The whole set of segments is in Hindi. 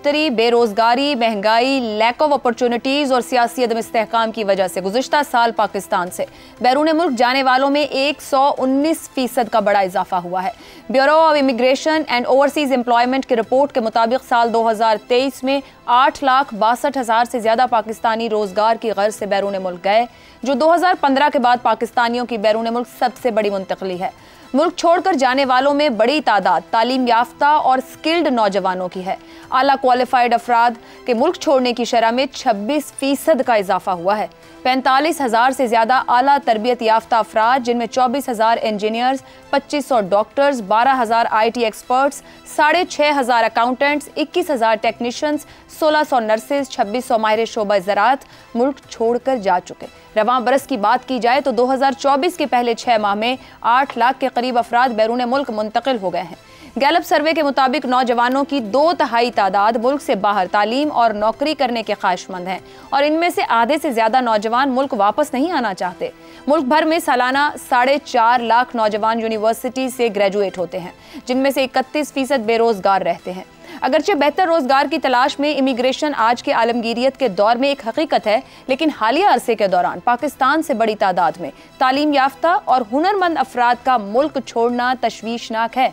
बढ़ोतरी, बेरोजगारी, महंगाई, लैक ऑफ अपॉर्चुनिटीज और सियासी अदम इस्तेहकाम की वजह से गुज़िश्ता साल पाकिस्तान से बैरून मुल्क जाने वालों में 119% का बड़ा इजाफा हुआ है। Bureau of immigration and overseas employment की रिपोर्ट के मुताबिक साल 2023 में 8,62,000 से ज्यादा पाकिस्तानी रोजगार की गर्ज से बैरून मुल्क गए, जो 2015 के बाद पाकिस्तानियों की बैरून मुल्क सबसे बड़ी मुंतकली है। मुल्क छोड़कर जाने वालों में बड़ी तादाद तालीम याफ्ता और स्किल्ड नौजवानों की है। आला क्वालिफाइड अफराद के मुल्क छोड़ने की शरह में 26% का इजाफा हुआ है। 45,000 से ज्यादा आला तरबियत याफ्ता अफराद, जिनमें 24,000 engineers, 2500 doctors, 12,000 IT experts, 6,500 accountants, 21,000 technicians, 1,600 nurses, 2,600 माहिर शोबा ज़राअत मुल्क छोड़कर जा चुके। रवां बरस की बात की जाए तो 2024 के पहले 6 माह में 8 लाख के करीब अफराद बैरून मुल्क मुंतकिल हो गए हैं। गैलप सर्वे के मुताबिक नौजवानों की 2/3 तादाद मुल्क से बाहर तालीम और नौकरी करने के ख्वाहिशमंद हैं और इनमें से आधे से ज्यादा नौजवान मुल्क वापस नहीं आना चाहते। मुल्क भर में सालाना 4.5 लाख नौजवान यूनिवर्सिटी से ग्रेजुएट होते हैं, जिनमें से 31% बेरोजगार रहते हैं। अगरचे बेहतर रोजगार की तलाश में इमिग्रेशन आज के आलमगीरियत के दौर में एक हकीकत है, लेकिन हालिया अरसे के दौरान पाकिस्तान से बड़ी तादाद में तालीम याफ्ता और हुनरमंद अफराद का मुल्क छोड़ना तशवीशनाक है।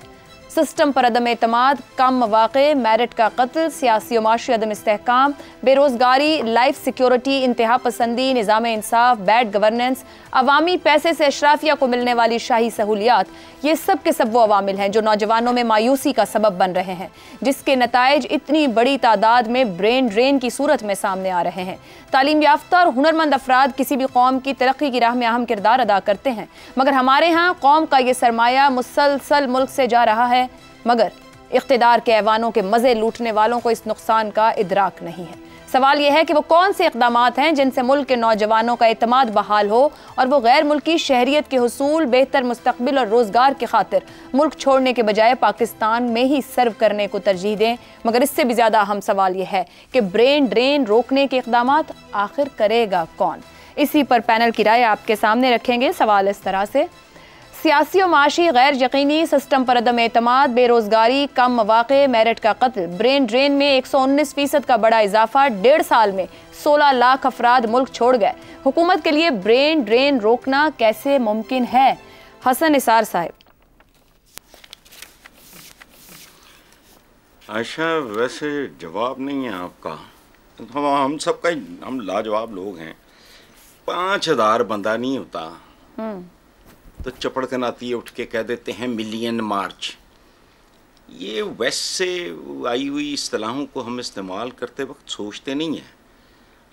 सिस्टम पर अदम एतमाद, कम मौक़े, मेरिट का कत्ल, सियासी और माशी अदम इस्तेहकाम, बेरोजगारी, लाइफ सिक्योरिटी, इंतहा पसंदी, निज़ाम इंसाफ, बैड गवर्नेंस, अवामी पैसे से अशराफिया को मिलने वाली शाही सहूलियात, ये सब के सब वो अवामिल हैं जो नौजवानों में मायूसी का सबब बन रहे हैं, जिसके नताइज इतनी बड़ी तादाद में ब्रेन ड्रेन की सूरत में सामने आ रहे हैं। तालीम याफ्ता और हुनरमंद अफराद किसी भी कौम की तरक्की की राह में अहम किरदार अदा करते हैं, मगर हमारे यहाँ कौम का ये सरमाया मुसलसल मुल्क से जा रहा है, मगर इख्तिदार के ऐवानों के मजे लूटने वालों को इस नुकसान का इदराक नहीं है। सवाल यह है कि वो कौन से इक़दामात हैं जिनसे मुल्क के नौजवानों का एतमाद बहाल हो और वो गैर मुल्की शहरियत के हुसूल, बेहतर मुस्तकबिल और रोजगार की खातिर मुल्क छोड़ने के बजाय पाकिस्तान में ही सर्व करने को तरजीह दें। मगर इससे भी ज्यादा अहम सवाल यह है कि ब्रेन ड्रेन रोकने के इक़दामात आखिर करेगा कौन। इसी पर पैनल की राय आपके सामने रखेंगे। सवाल इस तरह से, सियासी और माशी गैर यकीनी, सिस्टम पर अदम एतमाद, बेरोजगारी, कम मौक़े, मेरिट का कत्ल, ब्रेन ड्रेन में 119% का बड़ा इजाफा, 1.5 साल में 16 लाख अफराद मुल्क छोड़ गए। हुकूमत के लिए ब्रेन ड्रेन रोकना कैसे मुमकिन है? हसन निसार साहब। आयशा, वैसे जवाब नहीं है आपका, हम सबका हम लाजवाब लोग हैं। 5,000 बंदा नहीं होता तो चपड़कन आती है, उठ के कह देते हैं मिलियन मार्च। ये वेस्ट से आई हुई इस्तिलाहों को हम इस्तेमाल करते वक्त सोचते नहीं हैं।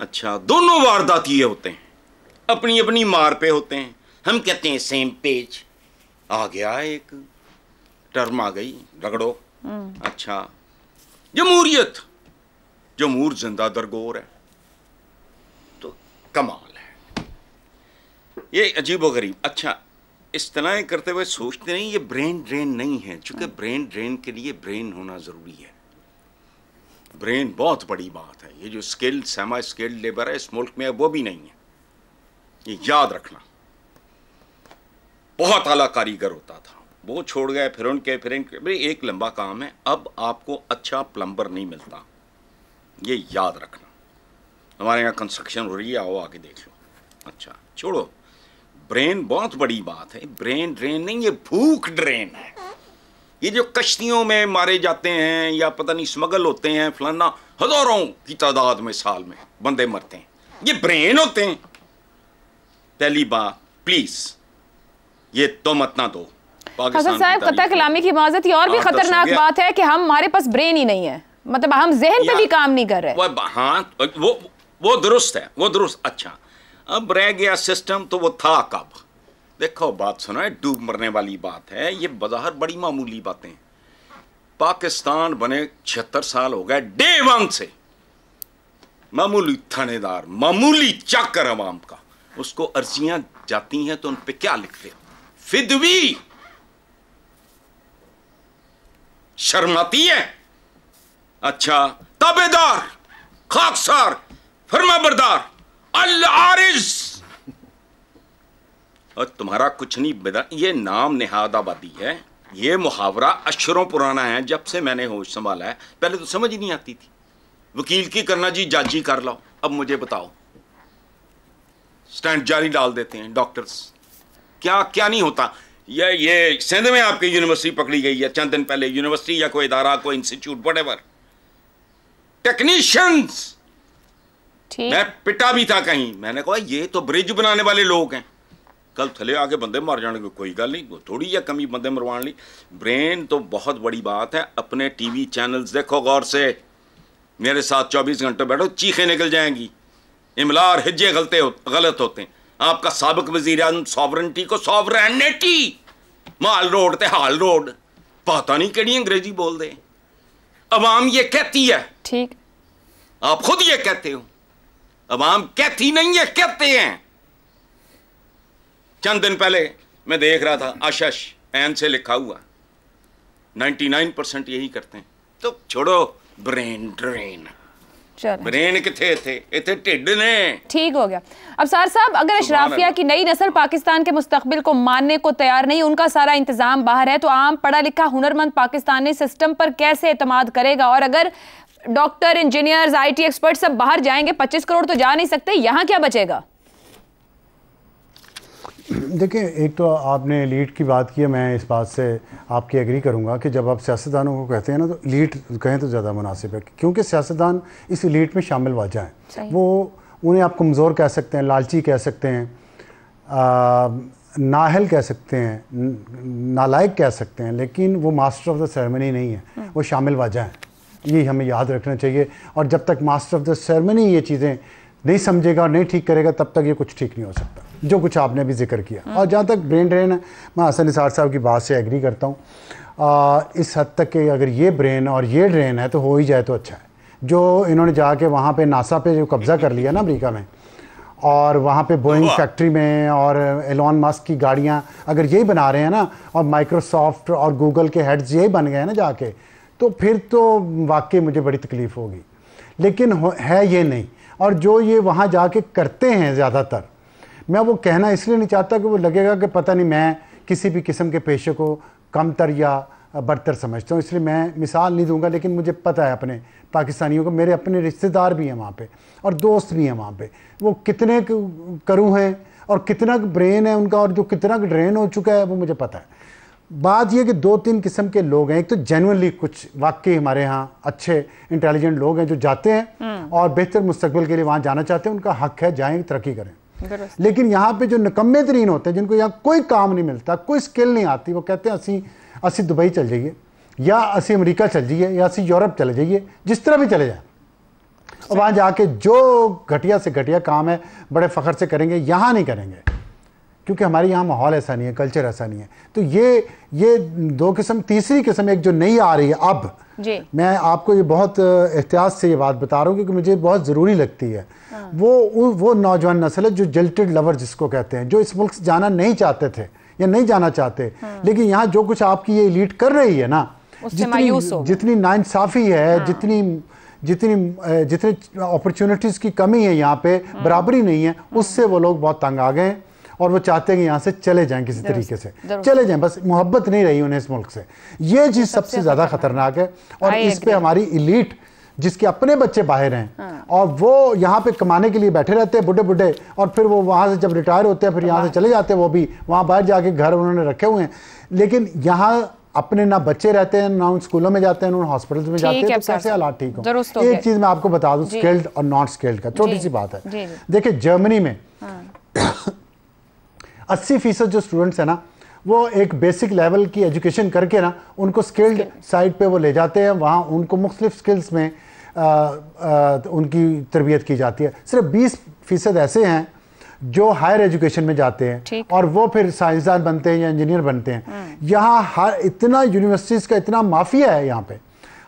अच्छा, दोनों वारदाती होते हैं, अपनी अपनी मार पे होते हैं। हम कहते हैं सेम पेज। आ गया एक टर्म आ गई, रगड़ो। अच्छा, जमहूरियत, जमहूर जिंदा दरगोर है, तो कमाल है। ये अजीब व गरीब। अच्छा, इस तरह करते हुए सोचते नहीं, ये ब्रेन ड्रेन नहीं है, चूंकि ब्रेन ड्रेन के लिए ब्रेन होना ज़रूरी है। ब्रेन बहुत बड़ी बात है। ये जो स्किल्ड सेमा स्किल्ड लेबर है इस मुल्क में, वो भी नहीं है, ये याद रखना। बहुत आला कारीगर होता था, वो छोड़ गए, फिर उनके भाई एक लंबा काम है। अब आपको अच्छा प्लम्बर नहीं मिलता, ये याद रखना। हमारे यहाँ कंस्ट्रक्शन हो रही है, आओ आके देख लो। अच्छा, छोड़ो, ब्रेन बहुत बड़ी बात है। ब्रेन ड्रेन नहीं, ये भूख ड्रेन है। ये जो कश्तियों में मारे जाते हैं या पता नहीं स्मगल होते हैं, फलाना, हजारों की तादाद में साल में बंदे मरते हैं, ये ब्रेन होते हैं। पहली बात, प्लीज ये तो मत ना दो। हसन साहब, कतई कलामी की माजरत, और भी खतरनाक बात है कि हमारे पास ब्रेन ही नहीं है, मतलब हम जहन पे भी काम नहीं कर रहे। हाँ, वो दुरुस्त है, वो दुरुस्त। अच्छा, अब रह गया सिस्टम, तो वो था कब? देखो, बात सुनो, डूब मरने वाली बात है। ये बज़ाहिर बड़ी मामूली बातें। पाकिस्तान बने 76 साल हो गए, डे 1 से मामूली थानेदार, मामूली चाकर अवाम का, उसको अर्जियां जाती हैं तो उन पे क्या लिखते? फिदवी। शर्माती है? अच्छा, ताबेदार, खाकसार, फरमाबरदार, अल-आरिज। और तुम्हारा कुछ नहीं बता। ये नाम नेहाद आबादी है, ये मुहावरा अशरों पुराना है। जब से मैंने होश संभाला है, पहले तो समझ ही नहीं आती थी। वकील की करना जी, जज ही कर लो। अब मुझे बताओ, स्टैंड जारी डाल देते हैं डॉक्टर्स, क्या क्या नहीं होता। ये सिंध में आपकी यूनिवर्सिटी पकड़ी गई है चंद दिन पहले, यूनिवर्सिटी या कोई इदारा, कोई इंस्टीट्यूट, व्हाटएवर, टेक्नीशियंस। मैं पिटा भी था कहीं, मैंने कहा ये तो ब्रिज बनाने वाले लोग हैं, कल थले आके बंदे मार जाने को कोई गल नहीं, थोड़ी या कमी बंदे मरवाने ली। ब्रेन तो बहुत बड़ी बात है। अपने टीवी चैनल्स देखो गौर से, मेरे साथ 24 घंटे बैठो, चीखें निकल जाएंगी। इमला और हिज्जे गलत होते हैं। आपका साबिक वजीर आज़म सॉवरेनिटी को सॉवरेनिटी, माल रोड ते हाल रोड, पता नहीं केड़ी अंग्रेजी बोल दे। अवाम ये कहती है, ठीक, आप खुद ये कहते हो, अवाम कहती नहीं है, कहते हैं। चंद दिन पहले मैं देख रहा था, आशश एन से लिखा हुआ, 99% यही करते हैं। तो छोड़ो ब्रेन ड्रेन, ब्रेन किथे थे, इतने टिड्ड ने। ठीक हो गया। अब सार साहब, अगर अशराफिया की नई नस्ल पाकिस्तान के मुस्तकबिल को मानने को तैयार नहीं, उनका सारा इंतजाम बाहर है, तो आम पढ़ा लिखा हुनरमंद पाकिस्तानी सिस्टम पर कैसे एतमाद करेगा? और अगर डॉक्टर, इंजीनियर्स, IT एक्सपर्ट सब बाहर जाएंगे, 25 करोड़ तो जा नहीं सकते, यहाँ क्या बचेगा? देखिए, एक तो आपने एलीट की बात की है, मैं इस बात से आपकी एग्री करूंगा कि जब आप सियासतदानों को कहते हैं ना, तो एलीट कहें तो ज़्यादा मुनासिब है, क्योंकि सियासतदान इस एलीट में शामिल वजह हैं। वो उन्हें आप कमज़ोर कह सकते हैं, लालची कह सकते हैं, नाहल कह सकते हैं, नालायक कह सकते हैं, लेकिन वो मास्टर ऑफ द सेरेमनी नहीं है, वो शामिल वजह हैं। ये हमें याद रखना चाहिए। और जब तक मास्टर ऑफ द सेरेमनी ये चीज़ें नहीं समझेगा और नहीं ठीक करेगा, तब तक ये कुछ ठीक नहीं हो सकता, जो कुछ आपने अभी जिक्र किया। और जहाँ तक ब्रेन ड्रेन है, मैं हसन निसार साहब की बात से एग्री करता हूँ। इस हद तक कि अगर ये ब्रेन और ये ड्रेन है तो हो ही जाए तो अच्छा है। जो इन्होंने जाके वहाँ पे नासा पे जो कब्ज़ा कर लिया ना अमेरिका में, और वहाँ पे बोइंग फैक्ट्री में, और एलॉन मस्क की गाड़ियाँ अगर यही बना रहे हैं ना, और माइक्रोसॉफ्ट और गूगल के हेड्स यही बन गए हैं ना जाके, तो फिर तो वाकई मुझे बड़ी तकलीफ़ होगी। लेकिन है ये नहीं। और जो ये वहाँ जाके करते हैं ज़्यादातर, मैं वो कहना इसलिए नहीं चाहता कि वो लगेगा कि पता नहीं मैं किसी भी किस्म के पेशे को कमतर या बरतर समझता हूँ, इसलिए मैं मिसाल नहीं दूंगा। लेकिन मुझे पता है अपने पाकिस्तानियों को, मेरे अपने रिश्तेदार भी हैं वहाँ पे और दोस्त भी हैं वहाँ पे, वो कितने करूँ हैं और कितना ब्रेन है उनका, और जो कितना ड्रेन हो चुका है वो मुझे पता है। बात यह कि 2-3 किस्म के लोग हैं। एक तो जेन्युइनली कुछ वाकई हमारे यहाँ अच्छे इंटेलिजेंट लोग हैं जो जाते हैं और बेहतर मुस्तकबिल के लिए वहाँ जाना चाहते हैं, उनका हक है, जाएँ, तरक्की करें। लेकिन यहाँ पे जो निकम्मे तरीन होते हैं, जिनको यहाँ कोई काम नहीं मिलता, कोई स्किल नहीं आती, वो कहते हैं असी दुबई चल जाइए, या असी अमेरिका चल जाइए, या असी यूरोप चले जाइए, जिस तरह भी चले जाएँ, और वहाँ जाके जो घटिया से घटिया काम है बड़े फ़ख्र से करेंगे। यहाँ नहीं करेंगे, क्योंकि हमारे यहाँ माहौल ऐसा नहीं है, कल्चर ऐसा नहीं है। तो ये 2 किस्म। तीसरी किस्म एक जो नई आ रही है अब जी। मैं आपको ये बहुत एहतियात से ये बात बता रहा हूँ, क्योंकि मुझे बहुत ज़रूरी लगती है। वो नौजवान नस्ल है जो जल्टेड लवर जिसको कहते हैं, जो इस मुल्क से जाना नहीं चाहते थे या नहीं जाना चाहते, लेकिन यहाँ जो कुछ आपकी ये एलीट कर रही है ना, जितनी नाइंसाफ़ी है, जितनी अपॉर्चुनिटीज़ की कमी है यहाँ पे, बराबरी नहीं है, उससे वो लोग बहुत तंग आ गए हैं और वो चाहते हैं कि यहाँ से चले जाएं, किसी तरीके से चले जाएं, बस मोहब्बत नहीं रही उन्हें इस मुल्क से। ये चीज़ सबसे ज़्यादा खतरनाक है। और इस पे हमारी एलीट, जिसके अपने बच्चे बाहर हैं और वो यहाँ पे कमाने के लिए बैठे रहते हैं बुढ़े, और फिर वो वहाँ से जब रिटायर होते हैं फिर यहाँ से चले जाते हैं, वो भी वहाँ बाहर जाके घर उन्होंने रखे हुए हैं। लेकिन यहाँ अपने ना बच्चे रहते हैं, ना उन स्कूलों में जाते हैं, ना उन हॉस्पिटल्स में जाते हैं, तो कैसे हालात ठीक हो? एक चीज़ मैं आपको बता दूँ, स्किल्ड और नॉट स्किल्ड का, छोटी सी बात है। देखिए, जर्मनी में 80% जो स्टूडेंट्स हैं ना, वो एक बेसिक लेवल की एजुकेशन करके ना उनको स्किल्ड साइड पे वो ले जाते हैं, वहाँ उनको मुख्तलिफ स्किल्स में उनकी तरबियत की जाती है। सिर्फ 20% ऐसे हैं जो हायर एजुकेशन में जाते हैं और वो फिर साइंसदान बनते हैं या इंजीनियर बनते हैं। यहाँ हर इतना यूनिवर्सिटीज़ का इतना माफिया है, यहाँ पे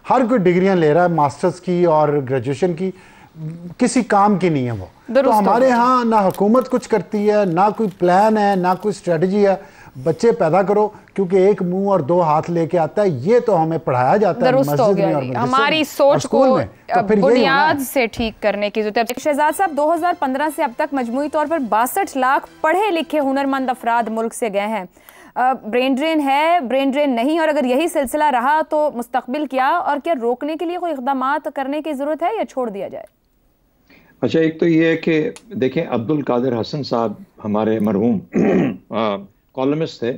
हर कोई डिग्रियाँ ले रहा है, मास्टर्स की और ग्रेजुएशन की, किसी काम की नहीं है वो। तो हमारे यहाँ ना हुकूमत कुछ करती है, ना कोई प्लान है, ना कोई स्ट्रेटजी है। बच्चे पैदा करो, क्योंकि एक मुंह और 2 हाथ लेके आता है, ये तो हमें पढ़ाया जाता है मस्जिद में और हमारी सोच को बुनियाद से ठीक करने की जरूरत है। शहजाद साहब, 2015 से अब तक मजमूई तौर पर 62 लाख पढ़े लिखे हुनरमंद अफराद मुल्क से गए हैं। ब्रेन ड्रेन है, ब्रेन ड्रेन नहीं, और अगर यही सिलसिला रहा तो मुस्तकबिल क्या, और क्या रोकने के लिए कोई इक़दामात करने की ज़रूरत है या छोड़ दिया जाए? अच्छा, एक तो ये है कि देखें, अब्दुल कादिर हसन साहब हमारे मरहूम कॉलमिस्ट थे,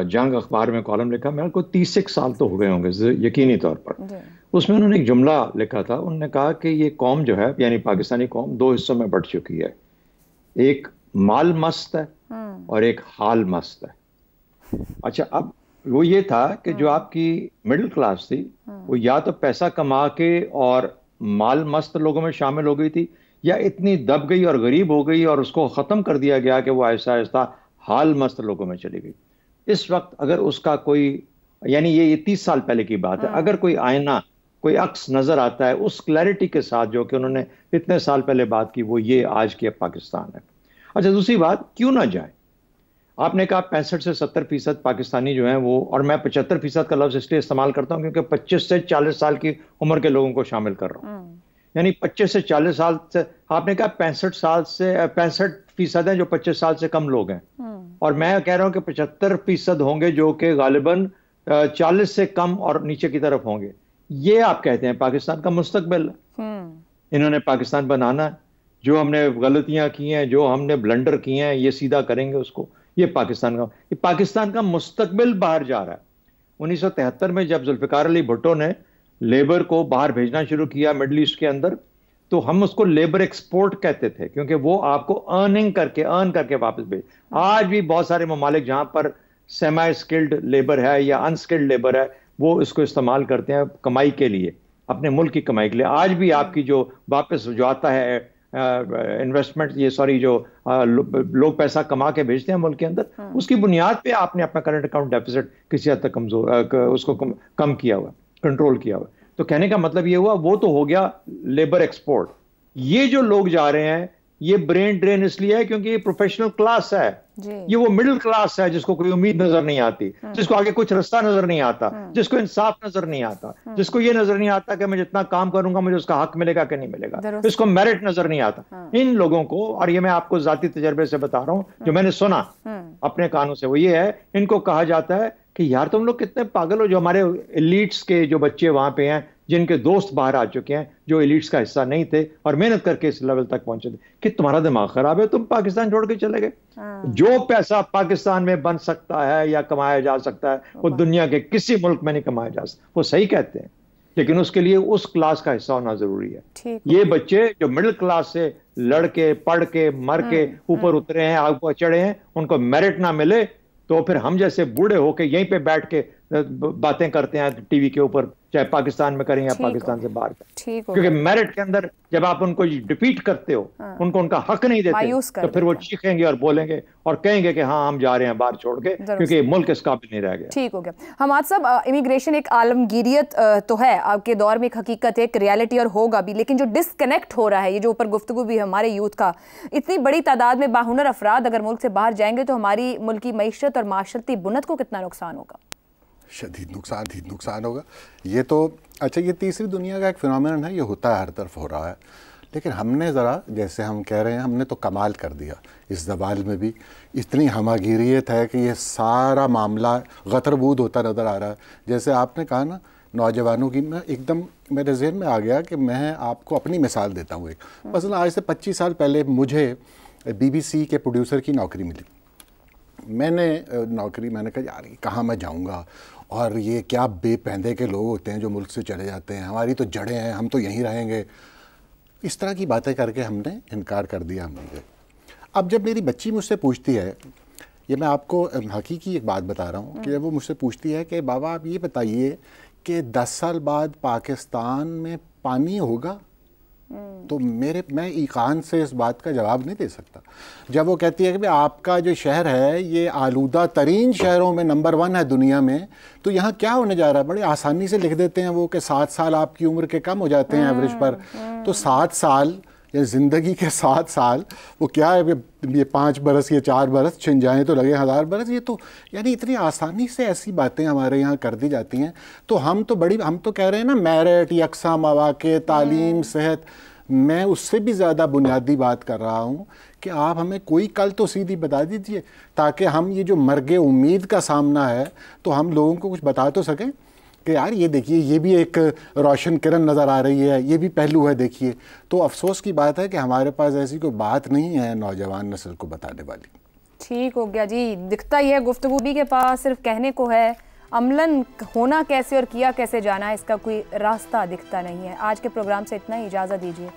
जंग अखबार में कॉलम लिखा, मेरे को 30 साल तो हो गए होंगे यकीनी तौर पर। उसमें उन्होंने एक जुमला लिखा था, उन्होंने कहा कि ये कौम जो है, यानी पाकिस्तानी कौम, 2 हिस्सों में बंट चुकी है। एक माल मस्त है और एक हाल मस्त है। अच्छा, अब वो ये था कि जो आपकी मिडिल क्लास थी वो या तो पैसा कमा के और माल मस्त लोगों में शामिल हो गई थी, या इतनी दब गई और गरीब हो गई और उसको ख़त्म कर दिया गया कि वो ऐसा ऐसा हाल मस्त लोगों में चली गई। इस वक्त अगर उसका कोई, यानी ये 30 साल पहले की बात है, अगर कोई आईना, कोई अक्स नजर आता है उस क्लैरिटी के साथ जो कि उन्होंने इतने साल पहले बात की, वो ये आज के पाकिस्तान है। अच्छा, दूसरी बात, क्यों ना जाए? आपने कहा 65 से 70% पाकिस्तानी जो हैं वो, और मैं 75% का लफ्ज इसलिए इस्तेमाल करता हूं क्योंकि 25 से 40 साल की उम्र के लोगों को शामिल कर रहा हूं, यानी 25 से 40 साल से। आपने कहा 65% है जो 25 साल से कम लोग हैं, और मैं कह रहा हूं कि 75% होंगे जो कि गालिबन 40 से कम और नीचे की तरफ होंगे। ये आप कहते हैं पाकिस्तान का मुस्तकबिल। इन्होंने पाकिस्तान बनाना है, जो हमने गलतियां की हैं, जो हमने ब्लंडर किए हैं, ये सीधा करेंगे उसको। ये पाकिस्तान का मुस्तकबिल बाहर जा रहा है। 1973 में जब जुल्फिकार अली भुट्टो ने लेबर को बाहर भेजना शुरू किया मिडल ईस्ट के अंदर, तो हम उसको लेबर एक्सपोर्ट कहते थे, क्योंकि वो आपको अर्न करके वापस भेज। आज भी बहुत सारे ममालिक जहां पर सेमी स्किल्ड लेबर है या अनस्किल्ड लेबर है, वो इसको इस्तेमाल करते हैं कमाई के लिए, अपने मुल्क की कमाई के लिए। आज भी आपकी जो वापस जो आता है इन्वेस्टमेंट, जो लोग पैसा कमा के भेजते हैं मुल्क के अंदर, उसकी बुनियाद पे आपने अपना करंट अकाउंट डेफिसिट किसी हद तक उसको कम किया हुआ, कंट्रोल किया हुआ। तो कहने का मतलब ये हुआ, वो तो हो गया लेबर एक्सपोर्ट। ये जो लोग जा रहे हैं, ये ब्रेन ड्रेन इसलिए है क्योंकि ये प्रोफेशनल क्लास है, ये वो मिडिल क्लास है जिसको कोई उम्मीद नजर नहीं आती, जिसको आगे कुछ रास्ता नजर नहीं आता, जिसको इंसाफ नजर नहीं आता, जिसको ये नजर नहीं आता कि मैं जितना काम करूंगा मुझे उसका हक मिलेगा कि नहीं मिलेगा, इसको मेरिट नजर नहीं आता। इन लोगों को, और ये मैं आपको जाती तजर्बे से बता रहा हूं, जो मैंने सुना अपने कानों से, वो ये है, इनको कहा जाता है कि यार तुम लोग कितने पागल हो, जो हमारे एलिट्स के जो बच्चे वहां पे हैं, जिनके दोस्त बाहर आ चुके हैं, जो एलिट्स का हिस्सा नहीं थे और मेहनत करके इस लेवल तक पहुंचे थे, कि तुम्हारा दिमाग खराब है, तुम पाकिस्तान छोड़ के चले गए। जो पैसा पाकिस्तान में बन सकता है या कमाया जा सकता है, वो दुनिया के किसी मुल्क में नहीं कमाया जा सकता। वो सही कहते हैं, लेकिन उसके लिए उस क्लास का हिस्सा होना जरूरी है। ये बच्चे जो मिडिल क्लास से लड़के, पढ़ के, मर के ऊपर उतरे हैं, आगे चढ़े हैं, उनको मेरिट ना मिले तो फिर हम जैसे बूढ़े होके यहीं पे बैठ के बातें करते हैं टीवी के ऊपर, चाहे पाकिस्तान में करें या पाकिस्तान से बाहर करें, क्योंकि मेरिट के अंदर जब आप उनको डिफीट करते हो, उनको उनका हक नहीं देते, तो फिर वो चीखेंगे और बोलेंगे और कहेंगे कि हाँ हम जा रहे हैं बाहर छोड़ के, क्योंकि मुल्क इस काबिल नहीं रह गया। ठीक हो गया। हमाद साहब, इमिग्रेशन एक आलमगीरियत तो है आपके दौर में, एक हकीकत है, एक रियलिटी और होगा भी, लेकिन जो डिस्कनेक्ट हो रहा है, ये जो ऊपर गुफ्तगू भी है हमारे यूथ का, इतनी बड़ी तादाद में बाहुनर अफराद अगर मुल्क से बाहर जाएंगे तो हमारी मुल्क की मईशत और माशरती बुनत को कितना नुकसान होगा? शदीद नुकसान होगा। ये तो अच्छा, ये तीसरी दुनिया का एक फिनोमेनन है, ये होता है, हर तरफ हो रहा है, लेकिन हमने ज़रा, जैसे हम कह रहे हैं, हमने तो कमाल कर दिया इस ज़वाल में भी। इतनी हमागिरियत है कि ये सारा मामला गतरबूद होता नज़र आ रहा है। जैसे आपने कहा ना नौजवानों की, मैं एकदम मेरे जहन में आ गया कि मैं आपको अपनी मिसाल देता हूँ। एक मसलन आज से 25 साल पहले मुझे BBC के प्रोड्यूसर की नौकरी मिली। मैंने कहा यार कहाँ मैं जाऊँगा, और ये क्या बेपहदे के लोग होते हैं जो मुल्क से चले जाते हैं, हमारी तो जड़ें हैं, हम तो यहीं रहेंगे। इस तरह की बातें करके हमने इनकार कर दिया हमने। अब जब मेरी बच्ची मुझसे पूछती है, ये मैं आपको हकीकी एक बात बता रहा हूँ, कि जब वो मुझसे पूछती है कि बाबा आप ये बताइए कि 10 साल बाद पाकिस्तान में पानी होगा, तो मैं ईकान से इस बात का जवाब नहीं दे सकता। जब वो कहती है कि भाई आपका जो शहर है ये आलूदा तरीन शहरों में नंबर 1 है दुनिया में, तो यहाँ क्या होने जा रहा है, बड़ी आसानी से लिख देते हैं वो कि 7 साल आपकी उम्र के कम हो जाते हैं एवरेज पर। तो 7 साल या ज़िंदगी के 7 साल, वो क्या है, ये 5 बरस या 4 बरस छिन जाएँ तो लगे 1000 बरस। ये तो यानी इतनी आसानी से ऐसी बातें हमारे यहाँ कर दी जाती हैं। तो हम तो कह रहे हैं ना, मेरिट, यकसा मौक़े, तालीम, सेहत। मैं उससे भी ज़्यादा बुनियादी बात कर रहा हूँ कि आप हमें कोई कल तो सीधी बता दीजिए, ताकि हम ये जो मर्गे उम्मीद का सामना है तो हम लोगों को कुछ बता तो सकें कि यार ये देखिए, ये भी एक रोशन किरण नज़र आ रही है, ये भी पहलू है देखिए। तो अफसोस की बात है कि हमारे पास ऐसी कोई बात नहीं है नौजवान नस्ल को बताने वाली। ठीक हो गया जी, दिखता ही है गुफ्तगू भी के पास सिर्फ कहने को है, अमलन होना कैसे और किया कैसे जाना है इसका कोई रास्ता दिखता नहीं है। आज के प्रोग्राम से इतना ही, इजाज़त दीजिए।